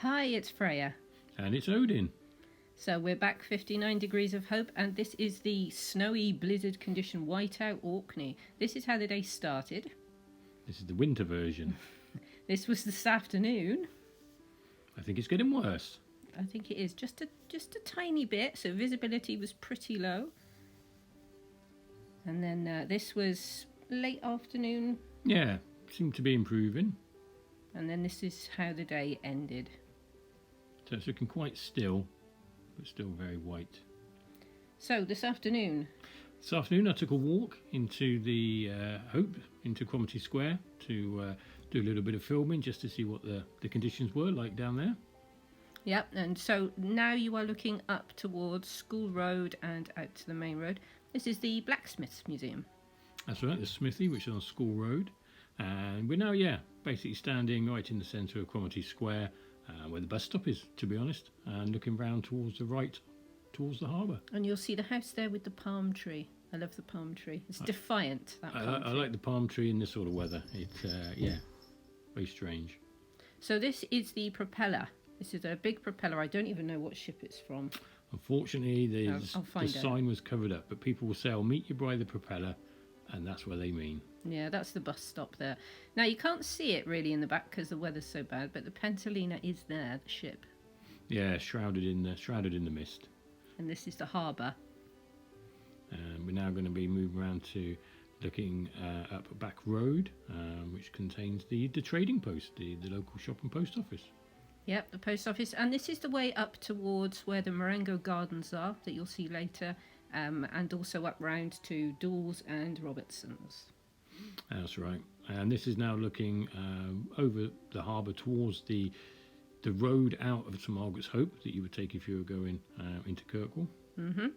Hi, it's Freya. And it's Odin. So we're back 59 degrees of hope, and this is the snowy blizzard condition whiteout Orkney. This is how the day started. This is the winter version. This was this afternoon. I think it's getting worse. I think it is just a tiny bit, so visibility was pretty low. And then this was late afternoon. Yeah, seemed to be improving. And then this is how the day ended. So it's looking quite still, but still very white. So this afternoon. This afternoon I took a walk into the Hope, into Cromarty Square, to do a little bit of filming just to see what the conditions were like down there. Yep, and so now you are looking up towards School Road and out to the main road. This is the Blacksmiths Museum. That's right, the smithy, which is on School Road. And we're now, basically standing right in the centre of Cromarty Square, where the bus stop is, to be honest, and looking round towards the right, towards the harbour. And you'll see the house there with the palm tree. I love the palm tree. It's defiant, that palm tree. I like the palm tree in this sort of weather. It's, very strange. So this is the propeller. This is a big propeller. I don't even know what ship it's from. Unfortunately, the sign out. was covered up, but people will say, I'll meet you by the propeller, and that's where they mean. Yeah, that's the bus stop there. Now, you can't see it really in the back because the weather's so bad, but the Pentalina is there, the ship. Yeah, shrouded in the mist. And this is the harbour. We're now going to be moving around to looking up a back road, which contains the trading post, the local shop and post office. Yep, the post office. And this is the way up towards where the Morango Gardens are, that you'll see later, and also up round to Doull's and Robertson's. That's right. And this is now looking over the harbour towards the road out of St Margaret's Hope that you would take if you were going into Kirkwall. Mm-hmm.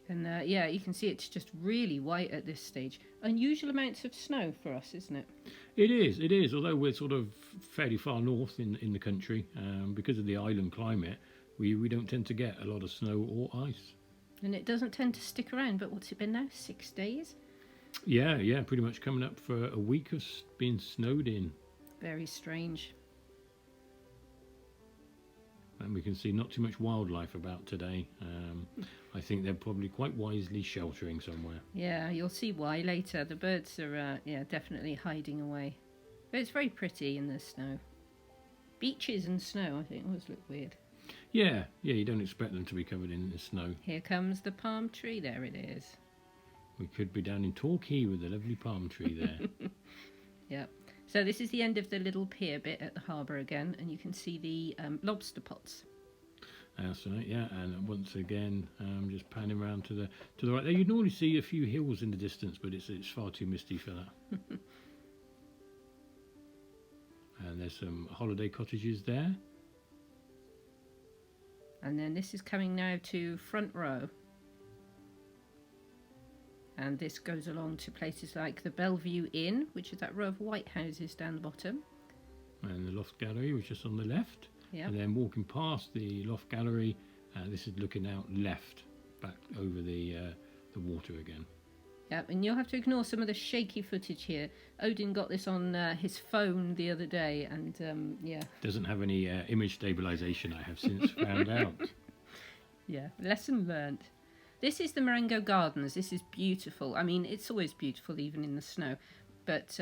And you can see it's just really white at this stage. Unusual amounts of snow for us, isn't it? It is. Although we're sort of fairly far north in the country, because of the island climate, we don't tend to get a lot of snow or ice. And it doesn't tend to stick around, but what's it been now? 6 days? Yeah, pretty much coming up for a week of being snowed in. Very strange. And we can see not too much wildlife about today. I think they're probably quite wisely sheltering somewhere. Yeah, you'll see why later. The birds are, definitely hiding away. But it's very pretty in the snow. Beaches and snow, I think, always look weird. Yeah, you don't expect them to be covered in the snow. Here comes the palm tree. There it is. We could be down in Torquay with a lovely palm tree there. Yep. So this is the end of the little pier bit at the harbour again, and you can see the lobster pots. That's right, yeah. And once again, just panning around to the right there. You'd normally see a few hills in the distance, but it's far too misty for that. And there's some holiday cottages there. And then this is coming now to front row. And this goes along to places like the Bellevue Inn, which is that row of white houses down the bottom. And the Loft Gallery, which is on the left. Yep. And then walking past the Loft Gallery, this is looking out left, back over the water again. Yep, and you'll have to ignore some of the shaky footage here. Odin got this on his phone the other day, and Doesn't have any image stabilisation, I have since found out. Yeah, lesson learnt. This is the Morango Gardens. This is beautiful. I mean, it's always beautiful, even in the snow. But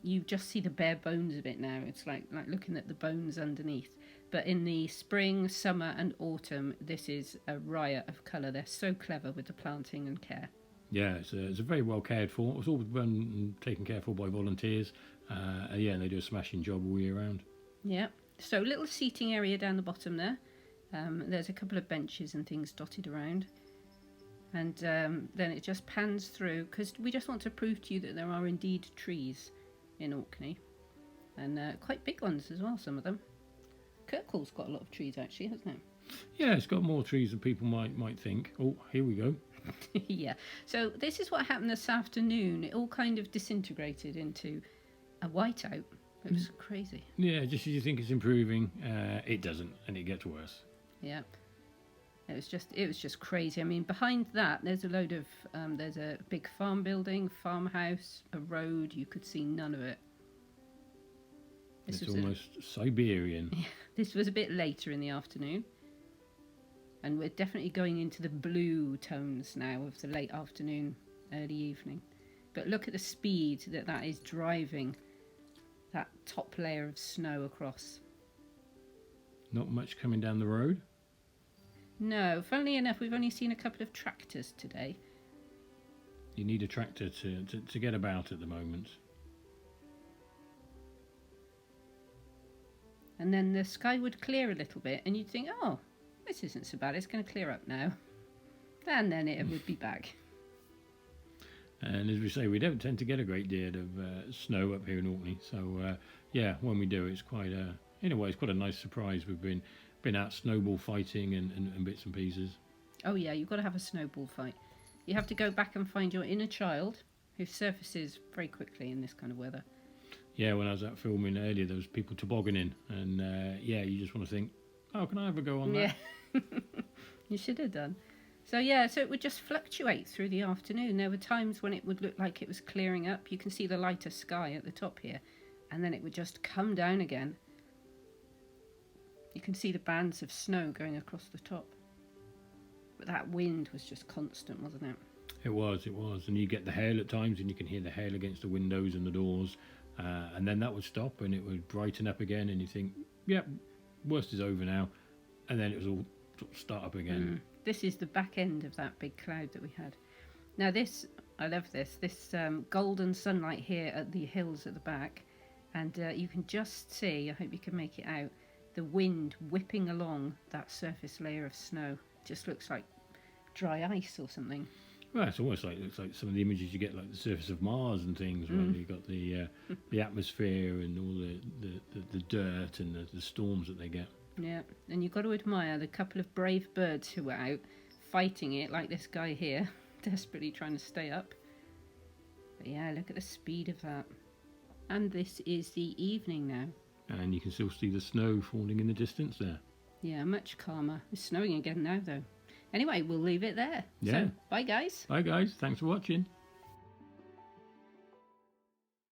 you just see the bare bones of it now. It's like looking at the bones underneath. But in the spring, summer and autumn, this is a riot of colour. They're so clever with the planting and care. Yeah, it's a very well cared for. It's all run and taken care for by volunteers. And they do a smashing job all year round. Yeah. So little seating area down the bottom there. There's a couple of benches and things dotted around. And then it just pans through, because we just want to prove to you that there are indeed trees in Orkney. And quite big ones as well, some of them. Kirkwall's got a lot of trees, actually, hasn't it? Yeah, it's got more trees than people might think. Oh, here we go. Yeah. So this is what happened this afternoon. It all kind of disintegrated into a whiteout. It was crazy. Yeah, just as you think it's improving, it doesn't, and it gets worse. Yeah. It was just crazy. I mean, behind that, there's a load of, there's a big farm building, farmhouse, a road. You could see none of it. It's almost Siberian. This was a bit later in the afternoon. And we're definitely going into the blue tones now of the late afternoon, early evening. But look at the speed that is driving that top layer of snow across. Not much coming down the road. No, funnily enough, we've only seen a couple of tractors today. You need a tractor to get about at the moment. And then the sky would clear a little bit, and you'd think, oh, this isn't so bad, it's going to clear up now. And then it would be back. And as we say, we don't tend to get a great deal of snow up here in Orkney. So, yeah, when we do, it's quite in a way, it's quite a nice surprise. We've been out snowball fighting and bits and pieces. Oh, yeah, you've got to have a snowball fight. You have to go back and find your inner child, who surfaces very quickly in this kind of weather. Yeah, when I was out filming earlier, there was people tobogganing. And, yeah, you just want to think, oh, can I have a go on that? Yeah, you should have done. So yeah, so it would just fluctuate through the afternoon. There were times when it would look like it was clearing up. You can see the lighter sky at the top here. And then it would just come down again. You can see the bands of snow going across the top. But that wind was just constant, wasn't it? It was. And you get the hail at times, and you can hear the hail against the windows and the doors. And then that would stop, and it would brighten up again, and you think, yeah, worst is over now. And then it was all sort of start up again. This is the back end of that big cloud that we had. Now this, I love this golden sunlight here at the hills at the back. And you can just see, I hope you can make it out, the wind whipping along that surface layer of snow. It just looks like dry ice or something. Well, it's almost like some of the images you get, like the surface of Mars and things, where you've got the atmosphere and all the dirt and the storms that they get. Yeah, and you've got to admire the couple of brave birds who were out fighting it, like this guy here, desperately trying to stay up. But yeah, look at the speed of that. And this is the evening now. And you can still see the snow falling in the distance there. Yeah, much calmer. It's snowing again now, though. Anyway, we'll leave it there. Yeah. So, bye, guys. Bye, guys. Thanks for watching.